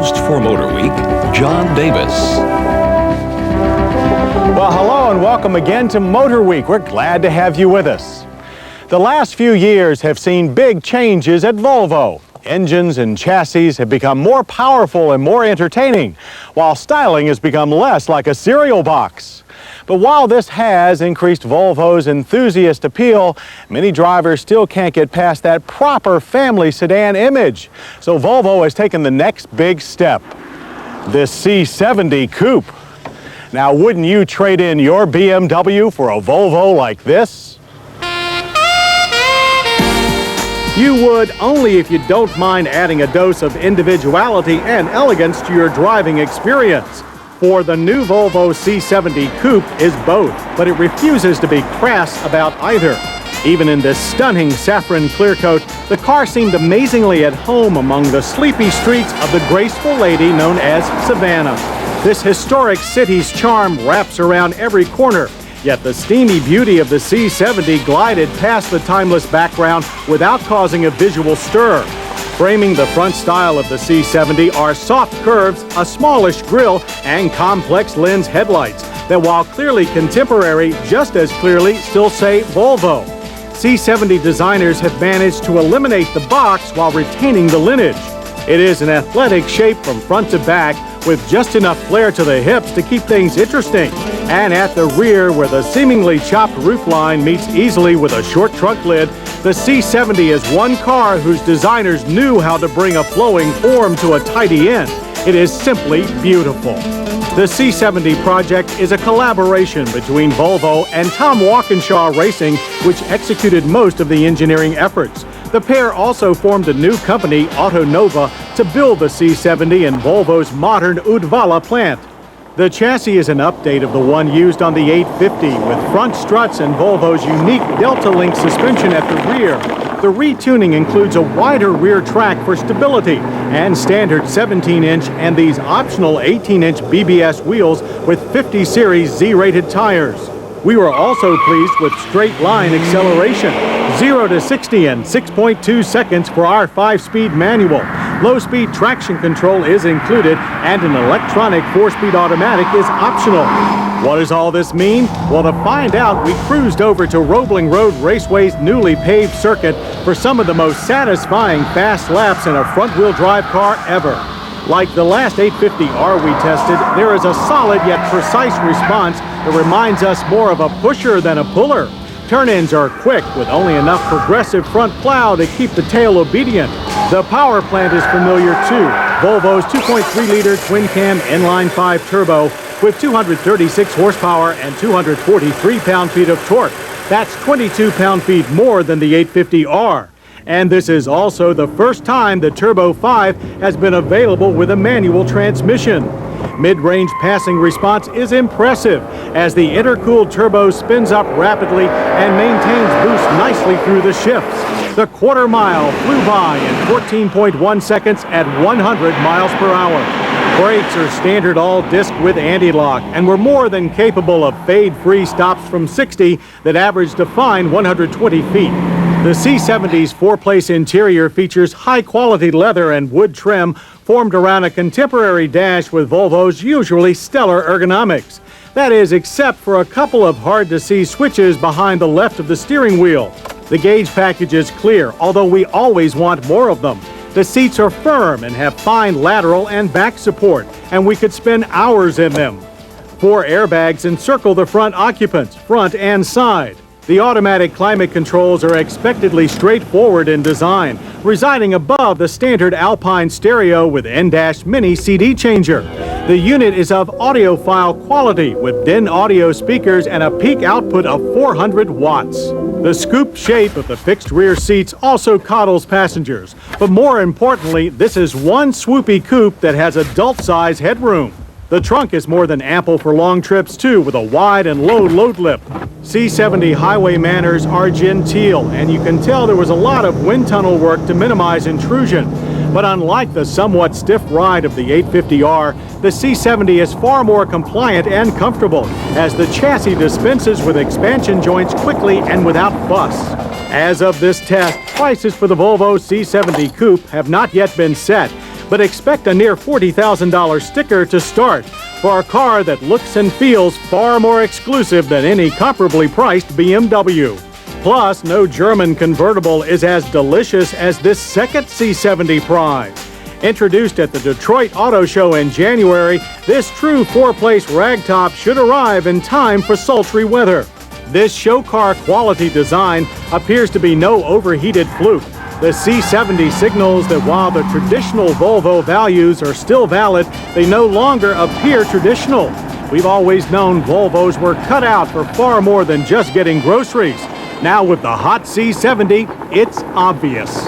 host for Motor Week, John Davis. Well, hello and welcome again to Motor Week. We're glad to have you with us. The last few years have seen big changes at Volvo. Engines and chassis have become more powerful and more entertaining, while styling has become less like a cereal box. But while this has increased Volvo's enthusiast appeal, many drivers still can't get past that proper family sedan image. So Volvo has taken the next big step, this C70 Coupe. Now, wouldn't you trade in your BMW for a Volvo like this? You would, only if you don't mind adding a dose of individuality and elegance to your driving experience. For the new Volvo C70 Coupe is both, but it refuses to be crass about either. Even in this stunning saffron clear coat, the car seemed amazingly at home among the sleepy streets of the graceful lady known as Savannah. This historic city's charm wraps around every corner. Yet the steamy beauty of the C70 glided past the timeless background without causing a visual stir. Framing the front style of the C70 are soft curves, a smallish grille, and complex lens headlights that, while clearly contemporary, just as clearly still say Volvo. C70 designers have managed to eliminate the box while retaining the lineage. It is an athletic shape from front to back, with just enough flair to the hips to keep things interesting. And at the rear, where the seemingly chopped roofline meets easily with a short trunk lid, the C70 is one car whose designers knew how to bring a flowing form to a tidy end. It is simply beautiful. The C70 project is a collaboration between Volvo and Tom Walkinshaw Racing, which executed most of the engineering efforts. The pair also formed a new company, Autonova, to build the C70 in Volvo's modern Uddevalla plant. The chassis is an update of the one used on the 850, with front struts and Volvo's unique Delta Link suspension at the rear. The retuning includes a wider rear track for stability and standard 17-inch and these optional 18-inch BBS wheels with 50 series Z-rated tires. We were also pleased with straight-line acceleration, 0 to 60 in 6.2 seconds for our 5-speed manual. Low-speed traction control is included, and an electronic 4-speed automatic is optional. What does all this mean? Well, to find out, we cruised over to Roebling Road Raceway's newly paved circuit for some of the most satisfying fast laps in a front-wheel drive car ever. Like the last 850R we tested, there is a solid yet precise response that reminds us more of a pusher than a puller. Turn-ins are quick with only enough progressive front plow to keep the tail obedient. The power plant is familiar too. Volvo's 2.3-liter twin-cam inline-5 turbo with 236 horsepower and 243 pound-feet of torque. That's 22 pound-feet more than the 850R. And this is also the first time the Turbo 5 has been available with a manual transmission. Mid-range passing response is impressive as the intercooled turbo spins up rapidly and maintains boost nicely through the shifts. The quarter mile flew by in 14.1 seconds at 100 miles per hour. Brakes are standard all-disc with anti-lock and were more than capable of fade-free stops from 60 that averaged a fine 120 feet. The C70's 4-place interior features high-quality leather and wood trim formed around a contemporary dash with Volvo's usually stellar ergonomics. That is, except for a couple of hard-to-see switches behind the left of the steering wheel. The gauge package is clear, although we always want more of them. The seats are firm and have fine lateral and back support, and we could spend hours in them. 4 airbags encircle the front occupants, front and side. The automatic climate controls are expectedly straightforward in design, residing above the standard Alpine stereo with N-Dash Mini CD changer. The unit is of audiophile quality with DIN audio speakers and a peak output of 400 watts. The scoop shape of the fixed rear seats also coddles passengers, but more importantly, this is one swoopy coupe that has adult-size headroom. The trunk is more than ample for long trips, too, with a wide and low load lip. C70 highway manners are genteel, and you can tell there was a lot of wind tunnel work to minimize intrusion. But unlike the somewhat stiff ride of the 850R, the C70 is far more compliant and comfortable, as the chassis dispenses with expansion joints quickly and without fuss. As of this test, prices for the Volvo C70 Coupe have not yet been set, but expect a near $40,000 sticker to start for a car that looks and feels far more exclusive than any comparably priced BMW. Plus, no German convertible is as delicious as this second C70 prize. Introduced at the Detroit Auto Show in January, this true four-place ragtop should arrive in time for sultry weather. This show car quality design appears to be no overheated fluke. The C70 signals that while the traditional Volvo values are still valid, they no longer appear traditional. We've always known Volvos were cut out for far more than just getting groceries. Now with the hot C70, it's obvious.